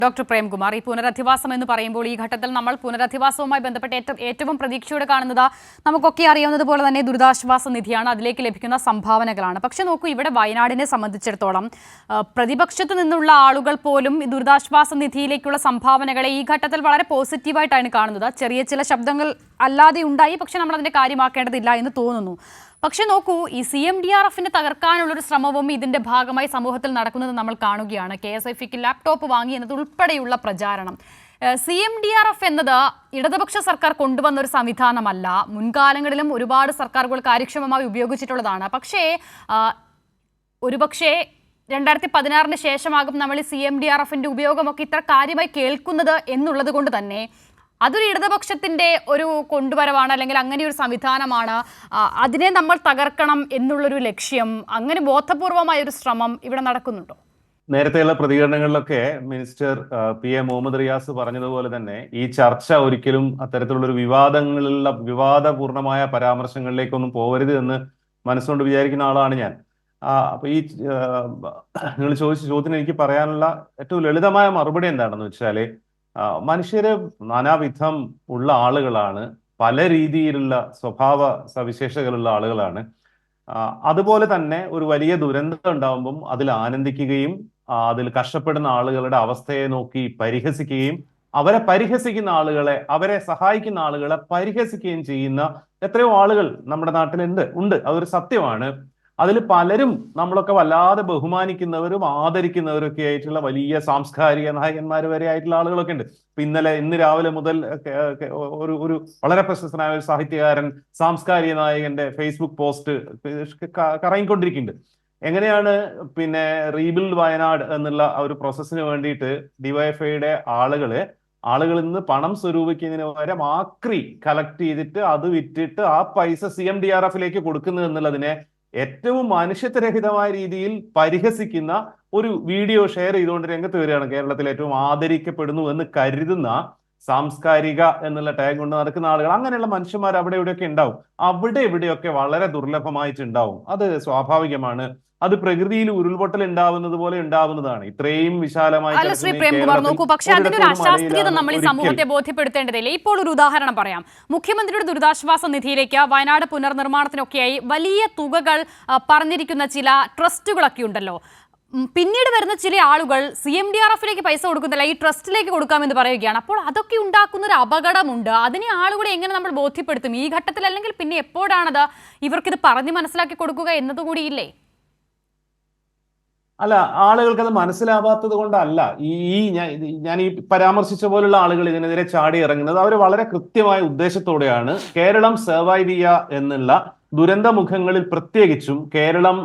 Doctor Premkumar, ഈ പുനരധിവാസം എന്ന് പറയുമ്പോൾ ഈ ഘട്ടത്തിൽ നമ്മൾ പുനരധിവാസവുമായി ബന്ധപ്പെട്ട് ഏറ്റവും പ്രതീക്ഷയോടെ കാണുന്നത് നമുക്കൊക്കെ അറിയാവുന്നതുപോലെ തന്നെ ദുരിതാശ്വാസ നിധിയാണ്, അതിലേക്ക് ലഭിക്കുന്ന സംഭാവനകളാണ്. പക്ഷെ നോക്കൂ, ഇവിടെ വയനാടിനെ സംബന്ധിച്ചിടത്തോളം പ്രതിപക്ഷത്ത് നിന്നുള്ള ആളുകൾ പോലും ഈ ദുരിതാശ്വാസ നിധിയിലേക്കുള്ള സംഭാവനകളെ ഈ ഘട്ടത്തിൽ വളരെ പോസിറ്റീവായിട്ടാണ് കാണുന്നത്. ചെറിയ ചില ശബ്ദങ്ങൾ അല്ലാതെ ഉണ്ടായി, പക്ഷെ നമ്മൾ അതിന്റെ കാര്യമാക്കേണ്ടതില്ല എന്ന് തോന്നുന്നു. പക്ഷെ നോക്കൂ, ഈ CMDRFനെ തകർക്കാനുള്ളൊരു ശ്രമവും ഇതിന്റെ ഭാഗമായി സമൂഹത്തിൽ നടക്കുന്നത് നമ്മൾ കാണുകയാണ്. KSIFക്ക് ലാപ്ടോപ്പ് വാങ്ങി എന്നത് ഉൾപ്പെടെയുള്ള പ്രചാരണം. CMDRF എന്നത് ഇടതുപക്ഷ സർക്കാർ കൊണ്ടുവന്ന ഒരു സംവിധാനമല്ല. മുൻകാലങ്ങളിലും ഒരുപാട് സർക്കാരുകൾ കാര്യക്ഷമമായി ഉപയോഗിച്ചിട്ടുള്ളതാണ്. പക്ഷേ ഒരുപക്ഷെ 2016 ശേഷമാകും നമ്മൾ ഈ CMDRFന്റെ ഉപയോഗമൊക്കെ ഇത്ര കാര്യമായി കേൾക്കുന്നത് എന്നുള്ളത് കൊണ്ട് തന്നെ അതൊരു ഇടതുപക്ഷത്തിന്റെ ഒരു കൊണ്ടുവരവാണ്, അല്ലെങ്കിൽ അങ്ങനെ ഒരു സംവിധാനമാണ്. അതിനെ നമ്മൾ തകർക്കണം എന്നുള്ളൊരു ലക്ഷ്യം, അങ്ങനെ ബോധപൂർവമായ ഒരു ശ്രമം ഇവിടെ നടക്കുന്നുണ്ടോ? നേരത്തെയുള്ള പ്രതികരണങ്ങളിലൊക്കെ മിനിസ്റ്റർ PA മുഹമ്മദ് റിയാസ് പറഞ്ഞതുപോലെ തന്നെ ഈ ചർച്ച ഒരിക്കലും അത്തരത്തിലുള്ളൊരു വിവാദപൂർണമായ പരാമർശങ്ങളിലേക്കൊന്നും പോകരുത് എന്ന് മനസ്സുകൊണ്ട് വിചാരിക്കുന്ന ആളാണ് ഞാൻ. അപ്പൊ ഈ നിങ്ങൾ ചോദിച്ച ചോദ്യത്തിന് എനിക്ക് പറയാനുള്ള ഏറ്റവും ലളിതമായ മറുപടി എന്താണെന്ന് വെച്ചാല്, മനുഷ്യര് നാനാവിധം ഉള്ള ആളുകളാണ്, പല രീതിയിലുള്ള സ്വഭാവ സവിശേഷതകളുള്ള ആളുകളാണ്. അതുപോലെ തന്നെ ഒരു വലിയ ദുരന്തം ഉണ്ടാകുമ്പം അതിൽ ആനന്ദിക്കുകയും അതിൽ കഷ്ടപ്പെടുന്ന ആളുകളുടെ അവസ്ഥയെ നോക്കി പരിഹസിക്കുകയും അവരെ പരിഹസിക്കുന്ന ആളുകളെ, അവരെ സഹായിക്കുന്ന ആളുകളെ പരിഹസിക്കുകയും ചെയ്യുന്ന എത്രയോ ആളുകൾ നമ്മുടെ നാട്ടിലുണ്ട്. അതൊരു സത്യമാണ്. അതിൽ പലരും നമ്മളൊക്കെ വല്ലാതെ ബഹുമാനിക്കുന്നവരും ആദരിക്കുന്നവരും ഒക്കെ ആയിട്ടുള്ള വലിയ സാംസ്കാരിക നായകന്മാർ വരെ ആയിട്ടുള്ള ആളുകളൊക്കെ ഉണ്ട്. ഇന്ന് രാവിലെ മുതൽ ഒരു വളരെ പ്രശസ്തനായ ഒരു സാഹിത്യകാരൻ, സാംസ്കാരിക നായകന്റെ ഫേസ്ബുക്ക് പോസ്റ്റ് കറങ്ങിക്കൊണ്ടിരിക്കുന്നുണ്ട്. എങ്ങനെയാണ് റീബിൽഡ് വയനാട് എന്നുള്ള ഒരു പ്രോസസ്സിന് വേണ്ടിയിട്ട് ഡിവൈഎഫ്ഐയുടെ ആളുകളിൽ നിന്ന് പണം സ്വരൂപിക്കുന്നതിന് പകരം ആക്രി കളക്ട് ചെയ്തിട്ട് അത് വിറ്റിട്ട് ആ പൈസ CMDRFലേക്ക് കൊടുക്കുന്നു എന്നുള്ളതിനെ ഏറ്റവും മനുഷ്യത്വരഹിതമായ രീതിയിൽ പരിഹസിക്കുന്ന ഒരു വീഡിയോ ഷെയർ ചെയ്തുകൊണ്ട് രംഗത്ത് വരികയാണ്. കേരളത്തിൽ ഏറ്റവും ആദരിക്കപ്പെടുന്നു എന്ന് കരുതുന്ന സാംസ്കാരിക എന്നുള്ള ടാഗ് കൊണ്ട് നടക്കുന്ന ആളുകൾ, അങ്ങനെയുള്ള മനുഷ്യന്മാർ അവിടെ ഇവിടെയൊക്കെ ഉണ്ടാവും. അവിടെ ഇവിടെയൊക്കെ വളരെ ദുർലഭമായിട്ടുണ്ടാവും. അത് സ്വാഭാവികമാണ്. അത് പ്രകൃതിയിൽ ഉരുൾപൊട്ടൽ ഉണ്ടാവുന്നത് പോലെ ഉണ്ടാവുന്നതാണ്. ഇത്രയും വിശാലമായി നോക്കൂ, പക്ഷെ അതിനൊരു അശാസ്ത്രീയത നമ്മൾ ഈ സമൂഹത്തെ ബോധ്യപ്പെടുത്തേണ്ടതില്ലേ? ഇപ്പോൾ ഒരു ഉദാഹരണം പറയാം. മുഖ്യമന്ത്രിയുടെ ദുരിതാശ്വാസ നിധിയിലേക്ക് വയനാട് പുനർനിർമ്മാണത്തിനൊക്കെയായി വലിയ തുകകൾ പറഞ്ഞിരിക്കുന്ന ചില ട്രസ്റ്റുകളൊക്കെ ഉണ്ടല്ലോ. പിന്നീട് വരുന്ന ചില ആളുകൾ CMDRFലേക്ക് പൈസ കൊടുക്കുന്നില്ല, ഈ ട്രസ്റ്റിലേക്ക് കൊടുക്കാമെന്ന് പറയുകയാണ്. അപ്പോൾ അതൊക്കെ ഉണ്ടാക്കുന്ന ഒരു അപകടമുണ്ട്. അതിനെ ആളുകളെ എങ്ങനെ നമ്മൾ ബോധ്യപ്പെടുത്തും ഈ ഘട്ടത്തിൽ? അല്ലെങ്കിൽ പിന്നെ എപ്പോഴാണത് ഇവർക്കിത് പറഞ്ഞ് മനസ്സിലാക്കി കൊടുക്കുക എന്നതുകൂടിയില്ലേ? അല്ല, ആളുകൾക്ക് അത് മനസ്സിലാവാത്തത് കൊണ്ടല്ല ഞാൻ ഈ പരാമർശിച്ച പോലുള്ള ആളുകൾ ഇതിനെതിരെ ചാടി ഇറങ്ങുന്നത്. അവർ വളരെ കൃത്യമായ ഉദ്ദേശത്തോടെയാണ് കേരളം സർവൈവ് ചെയ്യുക എന്നുള്ള ദുരന്തമുഖങ്ങളിൽ പ്രത്യേകിച്ചും കേരളം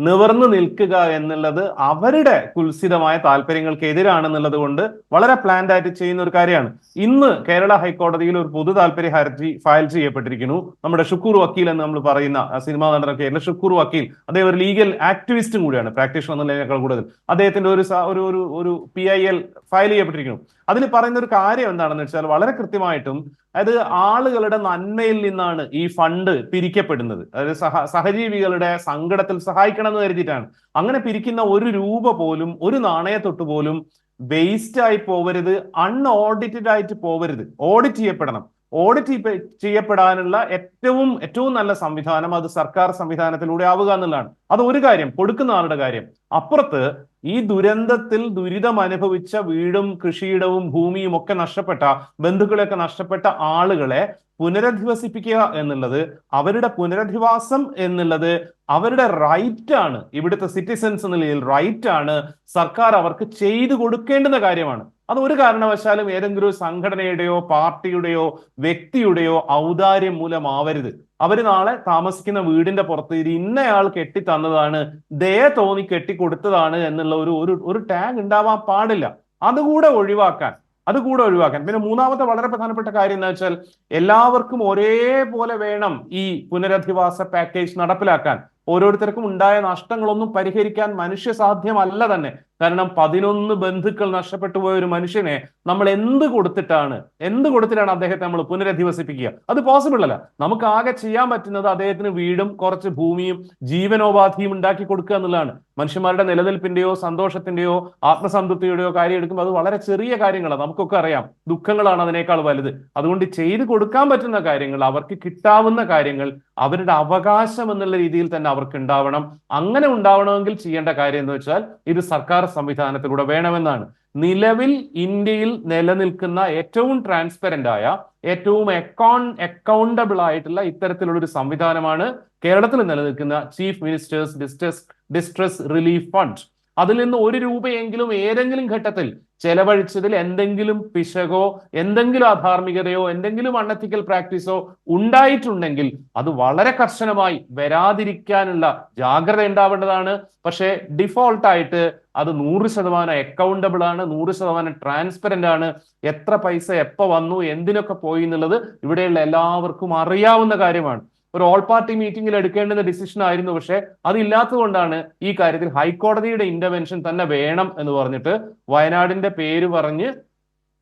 നിവർന്നു നിൽക്കുക എന്നുള്ളത് അവരുടെ കുൽസിതമായ താല്പര്യങ്ങൾക്ക് എതിരാണെന്നുള്ളത് കൊണ്ട് വളരെ പ്ലാൻഡ് ആയിട്ട് ചെയ്യുന്ന ഒരു കാര്യമാണ്. ഇന്ന് കേരള ഹൈക്കോടതിയിൽ ഒരു പൊതു താല്പര്യ ഹർജി ഫയൽ ചെയ്യപ്പെട്ടിരിക്കുന്നു. നമ്മുടെ ഷുക്കൂർ വക്കീൽ എന്ന് നമ്മൾ പറയുന്ന സിനിമാ നടനൊക്കെയായിട്ടുള്ള ഷുക്കൂർ വക്കീൽ, അദ്ദേഹം ഒരു ലീഗൽ ആക്ടിവിസ്റ്റും കൂടിയാണ്, പ്രാക്ടീഷണർ എന്നുള്ളതിനേക്കാൾ കൂടുതൽ. അദ്ദേഹത്തിന്റെ ഒരു PIL ഫയൽ ചെയ്യപ്പെട്ടിരിക്കുന്നു. അതിൽ പറയുന്ന ഒരു കാര്യം എന്താണെന്ന് വെച്ചാൽ, വളരെ കൃത്യമായിട്ടും അതായത് ആളുകളുടെ നന്മയിൽ നിന്നാണ് ഈ ഫണ്ട് പിരിക്കപ്പെടുന്നത്. അതായത് സഹജീവികളുടെ സങ്കടത്തിൽ സഹായിക്കണം എന്ന് കരുതിയിട്ടാണ്. അങ്ങനെ പിരിക്കുന്ന ഒരു രൂപ പോലും, ഒരു നാണയത്തൊട്ട് പോലും വേസ്റ്റ് ആയി പോവരുത്, അൺഓഡിറ്റഡ് ആയിട്ട് പോവരുത്, ഓഡിറ്റ് ചെയ്യപ്പെടണം. ഓഡിറ്റ് ചെയ്യപ്പെടാനുള്ള ഏറ്റവും നല്ല സംവിധാനം അത് സർക്കാർ സംവിധാനത്തിലൂടെ ആവുക എന്നുള്ളതാണ്. അത് ഒരു കാര്യം, കൊടുക്കുന്ന ആളുടെ കാര്യം. അപ്പുറത്ത് ഈ ദുരന്തത്തിൽ ദുരിതം അനുഭവിച്ച വീടും കൃഷിയിടവും ഭൂമിയും ഒക്കെ നഷ്ടപ്പെട്ട, ബന്ധുക്കളെയൊക്കെ നഷ്ടപ്പെട്ട ആളുകളെ പുനരധിവസിപ്പിക്കുക എന്നുള്ളത്, അവരുടെ പുനരധിവാസം എന്നുള്ളത് അവരുടെ റൈറ്റ് ആണ്. ഇവിടുത്തെ സിറ്റിസൺസ് എന്ന നിലയിൽ റൈറ്റ് ആണ്. സർക്കാർ അവർക്ക് ചെയ്തു കൊടുക്കേണ്ടുന്ന കാര്യമാണ്. അത് ഒരു കാരണവശാലും ഏതെങ്കിലും ഒരു സംഘടനയുടെയോ പാർട്ടിയുടെയോ വ്യക്തിയുടെയോ ഔദാര്യം മൂലമാവരുത്. അവര് നാളെ താമസിക്കുന്ന വീടിന്റെ പുറത്ത് ഇത് ഇന്നയാൾ കെട്ടി തന്നതാണ്, ദയ തോന്നി കെട്ടിക്കൊടുത്തതാണ് എന്നുള്ള ഒരു ടാഗ് ഉണ്ടാവാൻ പാടില്ല. അതുകൂടെ ഒഴിവാക്കാൻ. പിന്നെ മൂന്നാമത്തെ വളരെ പ്രധാനപ്പെട്ട കാര്യം എന്താ വെച്ചാൽ, എല്ലാവർക്കും ഒരേപോലെ വേണം ഈ പുനരധിവാസ പാക്കേജ് നടപ്പിലാക്കാൻ. ഓരോരുത്തർക്കും ഉണ്ടായ നഷ്ടങ്ങളൊന്നും പരിഹരിക്കാൻ മനുഷ്യ സാധ്യമല്ല തന്നെ. കാരണം 11 ബന്ധുക്കൾ നഷ്ടപ്പെട്ടു പോയ ഒരു മനുഷ്യനെ നമ്മൾ എന്ത് കൊടുത്തിട്ടാണ് അദ്ദേഹത്തെ നമ്മൾ പുനരധിവസിപ്പിക്കുക? അത് പോസിബിൾ അല്ല. നമുക്ക് ആകെ ചെയ്യാൻ പറ്റുന്നത് അദ്ദേഹത്തിന് വീടും കുറച്ച് ഭൂമിയും ജീവനോപാധിയും ഉണ്ടാക്കി കൊടുക്കുക എന്നുള്ളതാണ്. മനുഷ്യന്മാരുടെ നിലനിൽപ്പിന്റെയോ സന്തോഷത്തിന്റെയോ ആത്മസംതൃപ്തിയുടെയോ കാര്യം എടുക്കുമ്പോൾ അത് വളരെ ചെറിയ കാര്യങ്ങളാണ്. നമുക്കൊക്കെ അറിയാം, ദുഃഖങ്ങളാണ് അതിനേക്കാൾ വലുത്. അതുകൊണ്ട് ചെയ്തു കൊടുക്കാൻ പറ്റുന്ന കാര്യങ്ങൾ, അവർക്ക് കിട്ടാവുന്ന കാര്യങ്ങൾ അവരുടെ അവകാശം എന്നുള്ള രീതിയിൽ തന്നെ അവർക്ക് ഉണ്ടാവണം. അങ്ങനെ ഉണ്ടാവണമെങ്കിൽ ചെയ്യേണ്ട കാര്യം എന്ന് വെച്ചാൽ ഇത് സർക്കാർ സംവിധാനത്തിലൂടെ വേണമെന്നാണ്. നിലവിൽ ഇന്ത്യയിൽ നിലനിൽക്കുന്ന ഏറ്റവും ട്രാൻസ്പെറന്റ് ആയ, ഏറ്റവും അക്കൗണ്ടബിൾ ആയിട്ടുള്ള ഇത്തരത്തിലുള്ള ഒരു സംവിധാനമാണ് കേരളത്തിൽ നിലനിൽക്കുന്ന chief ministers distress relief fund. അതിൽ നിന്ന് 1 രൂപയെങ്കിലും ഏതെങ്കിലും ഘട്ടത്തിൽ ചെലവഴിച്ചതിൽ എന്തെങ്കിലും പിശകോ എന്തെങ്കിലും അധാർമികതയോ എന്തെങ്കിലും അൺഎത്തിക്കൽ പ്രാക്ടീസോ ഉണ്ടായിട്ടുണ്ടെങ്കിൽ അത് വളരെ കർശനമായി വരാതിരിക്കാനുള്ള ജാഗ്രത ഉണ്ടാവേണ്ടതാണ്. പക്ഷേ ഡിഫോൾട്ട് ആയിട്ട് അത് 100% അക്കൗണ്ടബിൾ ആണ്, 100% ട്രാൻസ്പെറന്റ് ആണ്. എത്ര പൈസ എപ്പോ വന്നു, എന്തിനൊക്കെ പോയി എന്നുള്ളത് ഇവിടെയുള്ള എല്ലാവർക്കും അറിയാവുന്ന കാര്യമാണ്. ഒരു ഓൾ പാർട്ടി മീറ്റിംഗിൽ എടുക്കേണ്ടുന്ന ഡിസിഷൻ ആയിരുന്നു. പക്ഷെ അതില്ലാത്തതുകൊണ്ടാണ് ഈ കാര്യത്തിൽ ഹൈക്കോടതിയുടെ ഇന്റർവെൻഷൻ തന്നെ വേണം എന്ന് പറഞ്ഞിട്ട് വയനാടിന്റെ പേര് പറഞ്ഞ്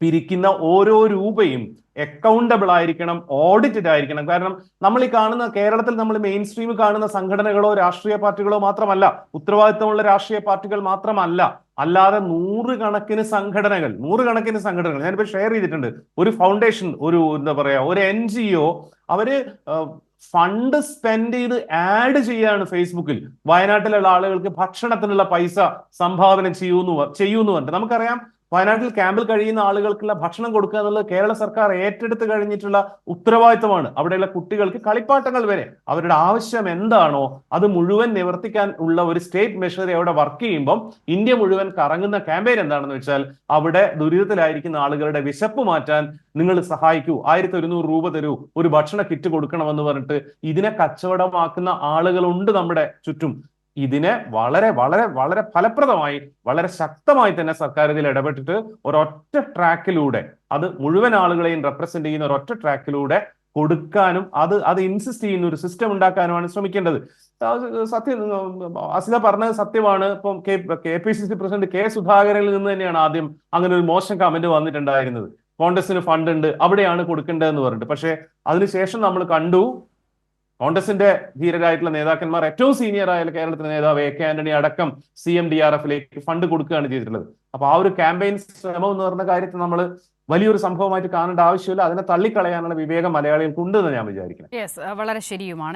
പിരിക്കുന്ന ഓരോ രൂപയും അക്കൗണ്ടബിൾ ആയിരിക്കണം, ഓഡിറ്റഡ് ആയിരിക്കണം. കാരണം നമ്മൾ ഈ കാണുന്ന കേരളത്തിൽ നമ്മൾ മെയിൻ സ്ട്രീം കാണുന്ന സംഘടനകളോ രാഷ്ട്രീയ പാർട്ടികളോ മാത്രമല്ല, ഉത്തരവാദിത്തമുള്ള രാഷ്ട്രീയ പാർട്ടികൾ മാത്രമല്ല, അല്ലാതെ നൂറുകണക്കിന് സംഘടനകൾ ഞാനിപ്പോ ഷെയർ ചെയ്തിട്ടുണ്ട്. ഒരു ഫൗണ്ടേഷൻ, ഒരു എന്താ പറയാ, ഒരു NGO അവര് ഫണ്ട് സ്പെൻഡ് ചെയ്ത് ആഡ് ചെയ്യാണ് ഫേസ്ബുക്കിൽ. വയനാട്ടിലുള്ള ആളുകൾക്ക് ഭക്ഷണത്തിനുള്ള പൈസ സംഭാവന ചെയ്യുന്നു പറഞ്ഞിട്ട്. നമുക്കറിയാം, വയനാട്ടിൽ ക്യാമ്പിൽ കഴിയുന്ന ആളുകൾക്കുള്ള ഭക്ഷണം കൊടുക്കുക എന്നുള്ളത് കേരള സർക്കാർ ഏറ്റെടുത്ത് കഴിഞ്ഞിട്ടുള്ള ഉത്തരവാദിത്തമാണ്. അവിടെയുള്ള കുട്ടികൾക്ക് കളിപ്പാട്ടങ്ങൾ വരെ അവരുടെ ആവശ്യം എന്താണോ അത് മുഴുവൻ നിവർത്തിക്കാൻ ഉള്ള ഒരു സ്റ്റേറ്റ് മെഷറി അവിടെ വർക്ക് ചെയ്യുമ്പം ഇന്ത്യ മുഴുവൻ കറങ്ങുന്ന ക്യാമ്പയിൻ എന്താണെന്ന് വെച്ചാൽ അവിടെ ദുരിതത്തിലായിരിക്കുന്ന ആളുകളുടെ വിശപ്പ് മാറ്റാൻ നിങ്ങൾ സഹായിക്കൂ, 1100 രൂപ തരൂ, ഒരു ഭക്ഷണ കിറ്റ് കൊടുക്കണമെന്ന് പറഞ്ഞിട്ട് ഇതിനെ കച്ചവടമാക്കുന്ന ആളുകളുണ്ട് നമ്മുടെ ചുറ്റും. ഇതിനെ വളരെ വളരെ വളരെ ഫലപ്രദമായി, വളരെ ശക്തമായി തന്നെ സർക്കാർ ഇതിൽ ഇടപെട്ടിട്ട് ഒരൊറ്റ ട്രാക്കിലൂടെ, അത് മുഴുവൻ ആളുകളെയും റെപ്രസെന്റ് ചെയ്യുന്ന ഒരൊറ്റ ട്രാക്കിലൂടെ കൊടുക്കാനും അത് ഇൻസിസ്റ്റ് ചെയ്യുന്ന ഒരു സിസ്റ്റം ഉണ്ടാക്കാനുമാണ് ശ്രമിക്കേണ്ടത്. സത്യം, അസിത പറഞ്ഞത് സത്യമാണ്. ഇപ്പം KPCC പ്രസിഡന്റ് K സുധാകരനിൽ നിന്ന് തന്നെയാണ് ആദ്യം അങ്ങനെ ഒരു മോശം കമന്റ് വന്നിട്ടുണ്ടായിരുന്നത്. കോൺഗ്രസിന് ഫണ്ട് ഉണ്ട്, അവിടെയാണ് കൊടുക്കേണ്ടതെന്ന് പറഞ്ഞിട്ട്. പക്ഷെ അതിനുശേഷം നമ്മൾ കണ്ടു കോൺഗ്രസിന്റെ ധീരരായിട്ടുള്ള നേതാക്കന്മാർ, ഏറ്റവും സീനിയർ ആയ കേരളത്തിലെ നേതാവ് AK ആന്റണി അടക്കം CMDRFലേക്ക് ഫണ്ട് കൊടുക്കുകയാണ് ചെയ്തിട്ടുള്ളത്. അപ്പൊ ആ ഒരു ക്യാമ്പയിൻ ശ്രമം എന്ന് പറഞ്ഞ കാര്യത്തിൽ നമ്മൾ വലിയൊരു സംഭവമായിട്ട് കാണേണ്ട ആവശ്യമില്ല. അതിനെ തള്ളിക്കളയാനുള്ള വിവേകം മലയാളികൾക്കുണ്ടെന്ന് ഞാൻ വിചാരിക്കുന്നു. വളരെ ശരിയുമാണ്.